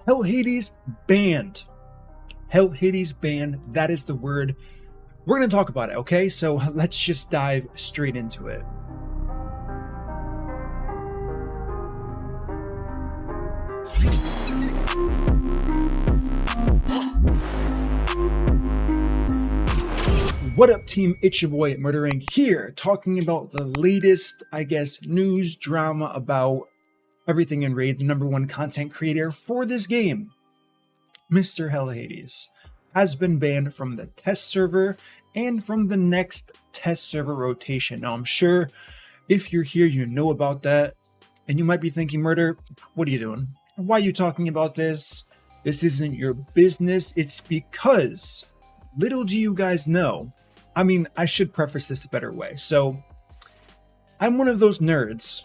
Hellhades banned. Hellhades banned. That is the word. We're going to talk about it, okay? So let's just dive straight into it. What up, team? It's your boy Murdering here, talking about the latest, news drama about everything in Raid. The #1 content creator for this game, Mr. Hellhades, has been banned from the test server and from the next test server rotation. Now, I'm sure if you're here, you know about that, and you might be thinking, Murder, what are you doing? Why are you talking about this? This isn't your business. It's because, little do you guys know, I should preface this a better way. So, I'm one of those nerds,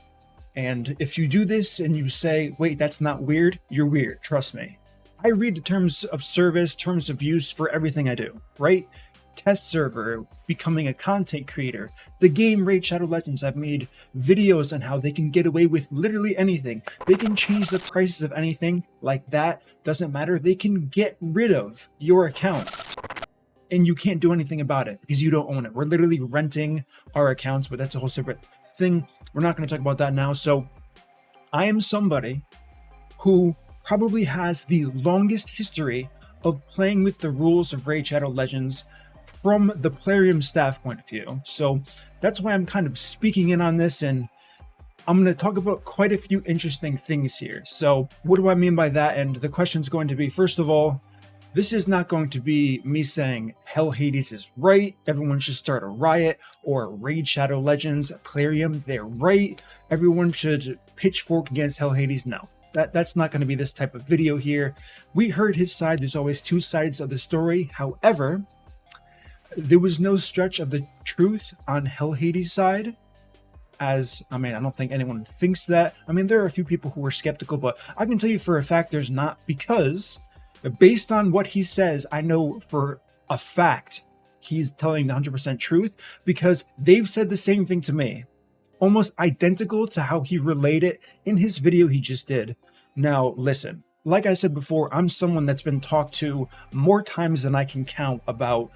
and if you do this and you say, wait, that's not weird, you're weird, trust me. I read the terms of service, terms of use for everything I do, right? Test server, becoming a content creator, the game Raid Shadow Legends. I've made videos on how they can get away with literally anything. They can change the prices of anything like that. Doesn't matter. They can get rid of your account. And you can't do anything about it because you don't own it. We're literally renting our accounts, but that's a whole separate thing. We're not going to talk about that now. So I am somebody who probably has the longest history of playing with the rules of Raid Shadow Legends from the Plarium staff point of view. So that's why I'm kind of speaking in on this, and I'm going to talk about quite a few interesting things here. So what do I mean by that? And the question's going to be, first of all, this is not going to be me saying Hellhades is right, everyone should start a riot, or Raid Shadow Legends, Plarium, they're right, everyone should pitchfork against Hellhades. No, that's not going to be this type of video here. We heard his side. There's always two sides of the story. However, there was no stretch of the truth on Hellhades' side. I don't think anyone thinks that. There are a few people who are skeptical, but I can tell you for a fact there's not, because based on what he says, I know for a fact he's telling the 100% truth, because they've said the same thing to me, almost identical to how he relayed it in his video he just did. Now, listen, like I said before, I'm someone that's been talked to more times than I can count about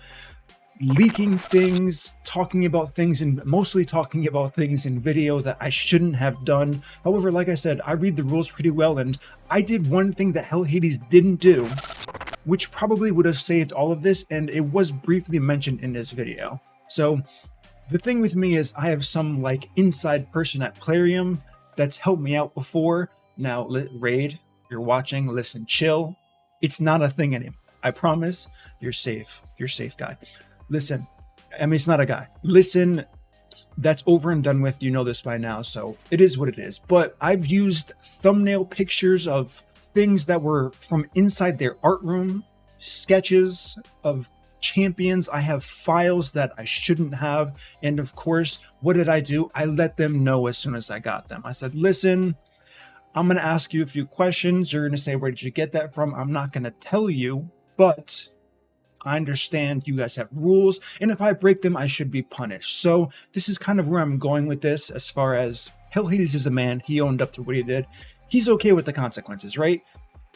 leaking things, talking about things, and mostly talking about things in video that I shouldn't have done. However, like I said, I read the rules pretty well, and I did one thing that Hellhades didn't do, which probably would have saved all of this, and it was briefly mentioned in this video. So the thing with me is I have some inside person at Plarium that's helped me out before. Now, Raid, you're watching, listen, chill. It's not a thing anymore. I promise. You're safe. You're safe, guy. Listen, it's not a guy. Listen, that's over and done with. You know this by now, so it is what it is. But I've used thumbnail pictures of things that were from inside their art room, sketches of champions. I have files that I shouldn't have. And of course, what did I do? I let them know as soon as I got them. I said, listen, I'm going to ask you a few questions. You're going to say, where did you get that from? I'm not going to tell you, but I understand you guys have rules, and if I break them, I should be punished. So this is kind of where I'm going with this. As far as Hellhades is a man, he owned up to what he did. He's okay with the consequences, right?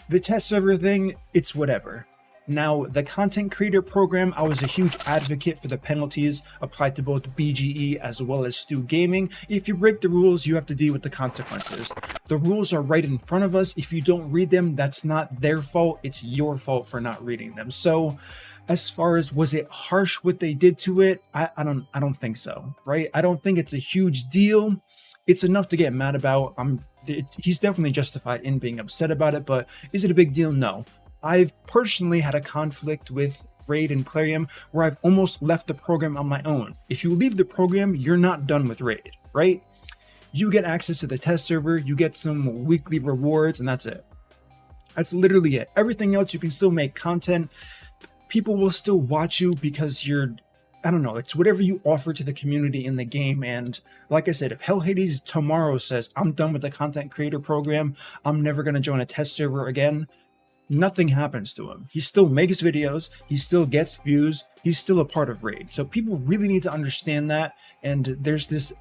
The test server thing, it's whatever. Now, the content creator program, I was a huge advocate for the penalties applied to both BGE as well as Stu Gaming. If you break the rules, you have to deal with the consequences. The rules are right in front of us. If you don't read them, that's not their fault. It's your fault for not reading them. So, as far as was it harsh what they did to it, I don't think so, right? I don't think it's a huge deal. It's enough to get mad about. He's definitely justified in being upset about it, but is it a big deal? No. I've personally had a conflict with Raid and Plarium where I've almost left the program on my own. If you leave the program, you're not done with Raid, right? You get access to the test server, you get some weekly rewards, and that's it. That's literally it. Everything else, you can still make content. People will still watch you because it's whatever you offer to the community in the game. And like I said, if Hellhades tomorrow says, I'm done with the content creator program, I'm never going to join a test server again, nothing happens to him. He still makes videos, he still gets views, he's still a part of Raid. So people really need to understand that. And there's this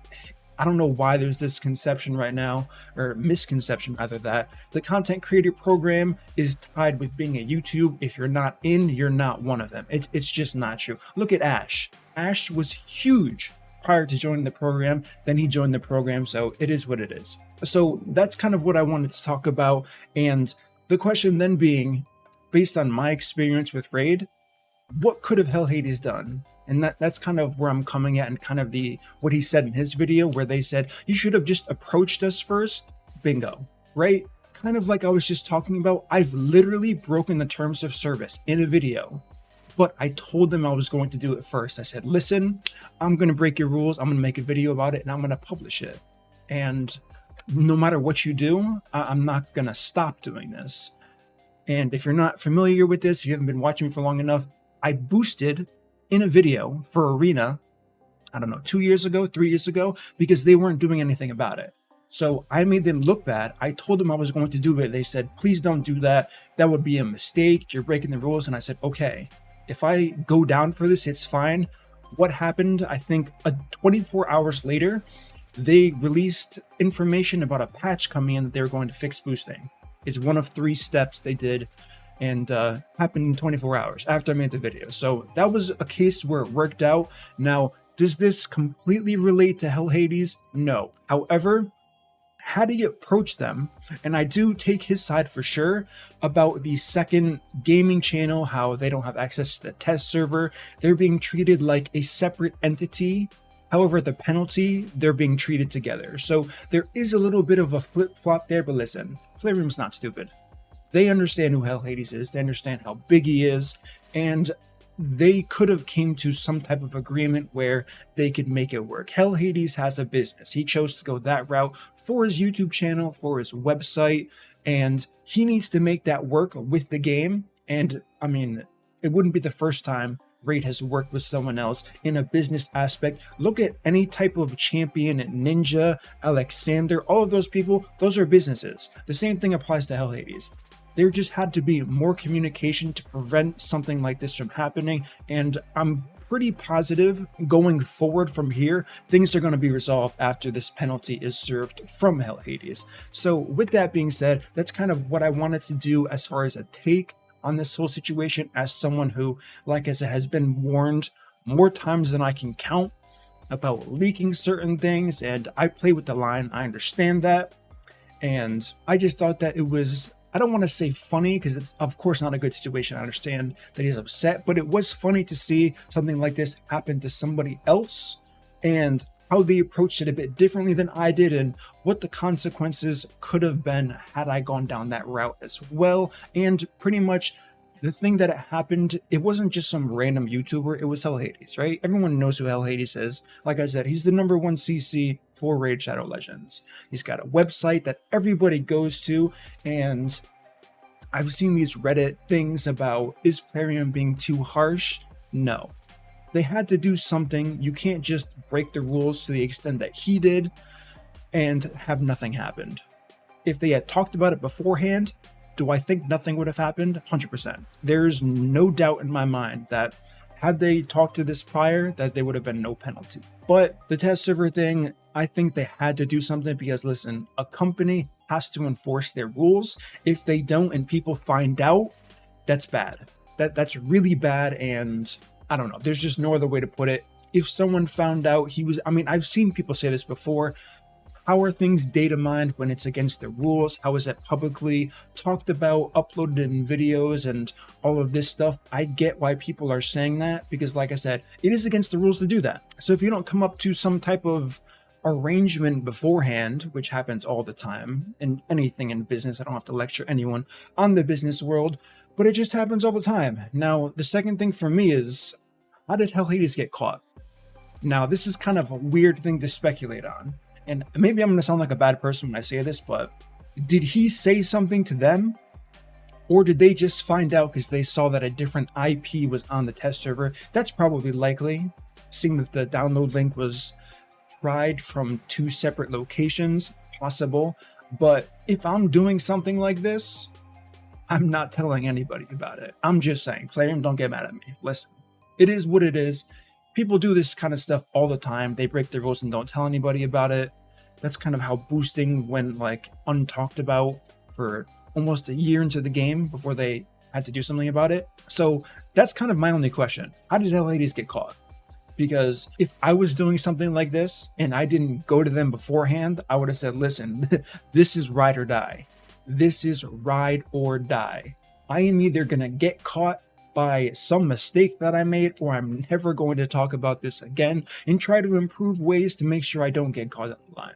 I don't know why there's this conception right now, or misconception rather, that the content creator program is tied with being a YouTube. If you're not in, you're not one of them. It's just not true. Look at Ash. Ash was huge prior to joining the program, then he joined the program, so it is what it is. So that's kind of what I wanted to talk about, and the question then being, based on my experience with Raid, what could have Hellhades done? And that's kind of where I'm coming at, and kind of what he said in his video, where they said, you should have just approached us first. Bingo, right? Kind of like I was just talking about, I've literally broken the terms of service in a video, but I told them I was going to do it first. I said, listen, I'm going to break your rules. I'm going to make a video about it and I'm going to publish it. And no matter what you do, I'm not going to stop doing this. And if you're not familiar with this, if you haven't been watching me for long enough, I boosted in a video for Arena, I don't know, 2 years ago, 3 years ago, because they weren't doing anything about it. So I made them look bad. I told them I was going to do it. They said, please don't do that. That would be a mistake. You're breaking the rules. And I said, okay, if I go down for this, it's fine. What happened? I think 24 hours later, they released information about a patch coming in that they were going to fix boosting. It's one of 3 steps they did, and happened in 24 hours after I made the video. So that was a case where it worked out. Now, does this completely relate to Hellhades? No. However, had he approached them, and I do take his side for sure about the second gaming channel, how they don't have access to the test server, they're being treated like a separate entity. However, the penalty, they're being treated together. So there is a little bit of a flip-flop there, but listen, Plarium's not stupid. They understand who Hellhades is, they understand how big he is, and they could have came to some type of agreement where they could make it work. Hellhades has a business. He chose to go that route for his YouTube channel, for his website, and he needs to make that work with the game. And I mean, it wouldn't be the first time Raid has worked with someone else in a business aspect. Look at any type of champion, Ninja, Alexander, all of those people, those are businesses. The same thing applies to Hellhades. There just had to be more communication to prevent something like this from happening, and I'm pretty positive going forward from here, things are going to be resolved after this penalty is served from Hellhades. So with that being said, that's kind of what I wanted to do as far as a take on this whole situation, as someone who, like I said, has been warned more times than I can count about leaking certain things, and I play with the line, I understand that, and I just thought that it was, I don't want to say funny, because it's of course not a good situation. I understand that he's upset, but it was funny to see something like this happen to somebody else, and how they approached it a bit differently than I did, and what the consequences could have been had I gone down that route as well. And pretty much the thing that happened, it wasn't just some random YouTuber, it was Hellhades, right? Everyone knows who Hellhades is. Like I said, he's the #1 CC for Raid Shadow Legends. He's got a website that everybody goes to, and I've seen these Reddit things about, is Plarium being too harsh? No. They had to do something. You can't just break the rules to the extent that he did and have nothing happened. If they had talked about it beforehand, do I think nothing would have happened? 100%. There's no doubt in my mind that had they talked to this prior, that there would have been no penalty. But the test server thing, I think they had to do something, because listen, a company has to enforce their rules. If they don't and people find out, that's bad. That's really bad, and I don't know, there's just no other way to put it. If someone found out he was, I mean, I've seen people say this before, how are things data mined when it's against the rules? How is it publicly talked about, uploaded in videos, and all of this stuff? I get why people are saying that, because like I said, it is against the rules to do that. So if you don't come up to some type of arrangement beforehand, which happens all the time in anything in business, I don't have to lecture anyone on the business world, but it just happens all the time. Now, the second thing for me is, how did Hellhades get caught? Now, this is kind of a weird thing to speculate on, and maybe I'm going to sound like a bad person when I say this, but did he say something to them? Or did they just find out because they saw that a different IP was on the test server? That's probably likely, seeing that the download link was tried from 2 separate locations, possible. But if I'm doing something like this, I'm not telling anybody about it. I'm just saying, Plarium, don't get mad at me. Listen, it is what it is. People do this kind of stuff all the time. They break the rules and don't tell anybody about it. That's kind of how boosting went like untalked about for almost a year into the game before they had to do something about it. So that's kind of my only question. How did Hellhades get caught? Because if I was doing something like this and I didn't go to them beforehand, I would have said, listen, this is ride or die. This is ride or die. I am either going to get caught by some mistake that I made, or I'm never going to talk about this again and try to improve ways to make sure I don't get caught on the line.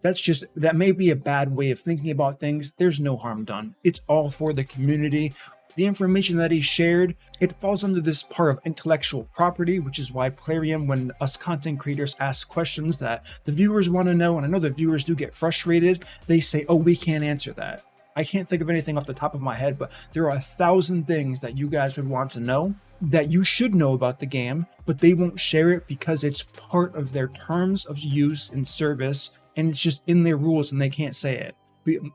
That may be a bad way of thinking about things. There's no harm done. It's all for the community. The information that he shared, it falls under this part of intellectual property, which is why Plarium, when us content creators ask questions that the viewers want to know, and I know the viewers do get frustrated, they say, oh, we can't answer that. I can't think of anything off the top of my head, but there are 1,000 things that you guys would want to know that you should know about the game, but they won't share it because it's part of their terms of use and service, and it's just in their rules and they can't say it.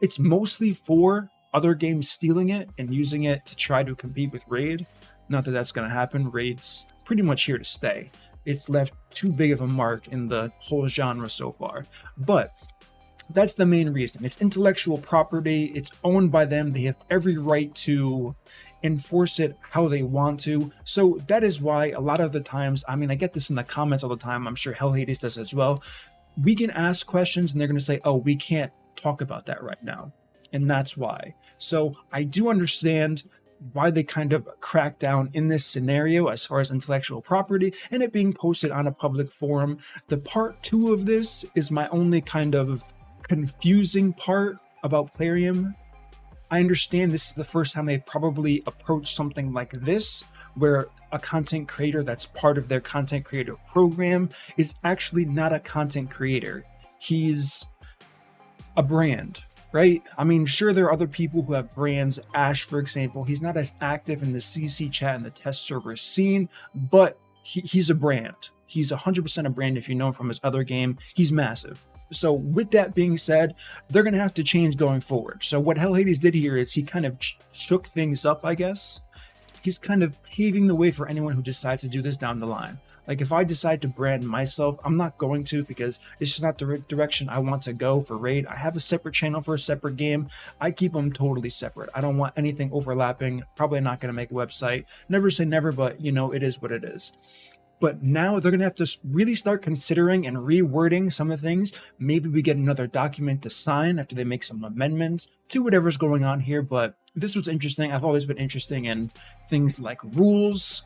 It's mostly for other games stealing it and using it to try to compete with Raid. Not that that's going to happen. Raid's pretty much here to stay. It's left too big of a mark in the whole genre so far. But that's the main reason. It's intellectual property. It's owned by them. They have every right to enforce it how they want to. So that is why a lot of the times, I mean, I get this in the comments all the time. I'm sure Hellhades does as well. We can ask questions and they're going to say, oh, we can't talk about that right now. And that's why. So I do understand why they kind of crack down in this scenario as far as intellectual property and it being posted on a public forum. The part 2 of this is my only kind of confusing part about Plarium. I understand this is the first time they've probably approached something like this, where a content creator that's part of their content creator program is actually not a content creator. He's a brand. Right? I mean, sure, there are other people who have brands. Ash, for example, he's not as active in the CC chat and the test server scene, but he's a brand. He's 100% a brand if you know him from his other game. He's massive. So with that being said, they're going to have to change going forward. So what Hellhades did here is he kind of shook things up, I guess. He's kind of paving the way for anyone who decides to do this down the line. Like if I decide to brand myself, I'm not going to because it's just not the direction I want to go for Raid. I have a separate channel for a separate game. I keep them totally separate. I don't want anything overlapping. Probably not going to make a website. Never say never, but you know, it is what it is. But now they're going to have to really start considering and rewording some of the things. Maybe we get another document to sign after they make some amendments to whatever's going on here. But this was interesting. I've always been interested in things like rules.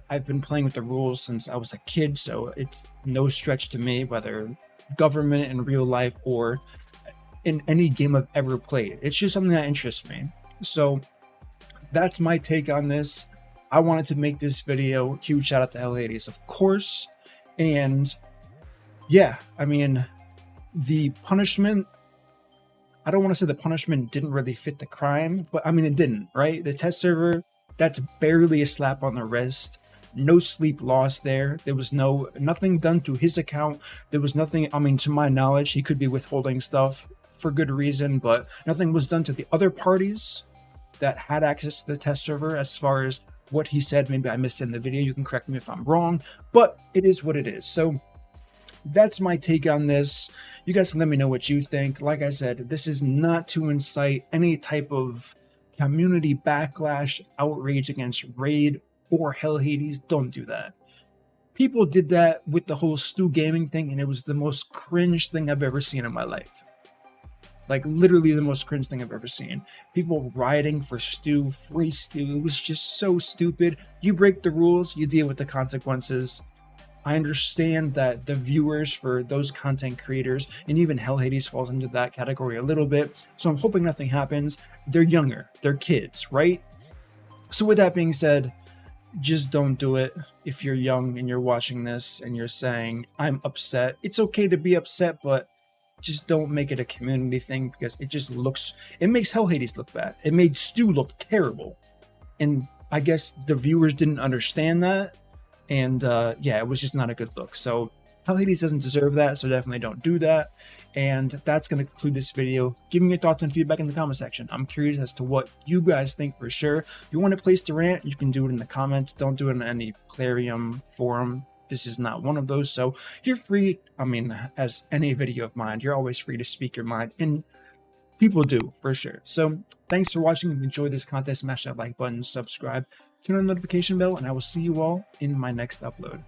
I've been playing with the rules since I was a kid, so it's no stretch to me, whether government in real life or in any game I've ever played. It's just something that interests me. So that's my take on this. I wanted to make this video. Huge shout out to Hellhades, of course. And yeah, I mean, the punishment, I don't want to say the punishment didn't really fit the crime, but I mean, it didn't, right? The test server, that's barely a slap on the wrist. No sleep lost there. There was nothing done to his account. There was nothing, I mean, to my knowledge, he could be withholding stuff for good reason, but nothing was done to the other parties that had access to the test server as far as what he said. Maybe I missed it in the video. You can correct me if I'm wrong, but it is what it is. So that's my take on this. You guys can let me know what you think. Like I said, this is not to incite any type of community backlash, outrage against Raid or Hellhades. Don't do that. People did that with the whole Stu Gaming thing, and it was the most cringe thing I've ever seen in my life. Like literally the most cringe thing I've ever seen. People rioting for Stu, free Stu. It was just so stupid. You break the rules, you deal with the consequences. I understand that the viewers for those content creators, and even Hellhades falls into that category a little bit, so I'm hoping nothing happens. They're younger, they're kids, right? So with that being said, just don't do it. If you're young and you're watching this and you're saying, I'm upset, it's okay to be upset, but just don't make it a community thing because it makes Hellhades look bad. It made Stu look terrible. And I guess the viewers didn't understand that. And yeah, it was just not a good look. So Hellhades doesn't deserve that, so definitely don't do that. And that's going to conclude this video. Give me your thoughts and feedback in the comment section. I'm curious as to what you guys think for sure. If you want to place to rant, you can do it in the comments. Don't do it in any Plarium forum. This is not one of those, so you're free. I mean, as any video of mine, you're always free to speak your mind, and people do for sure. So thanks for watching. If you enjoyed this content, smash that like button, subscribe, turn on the notification bell, and I will see you all in my next upload.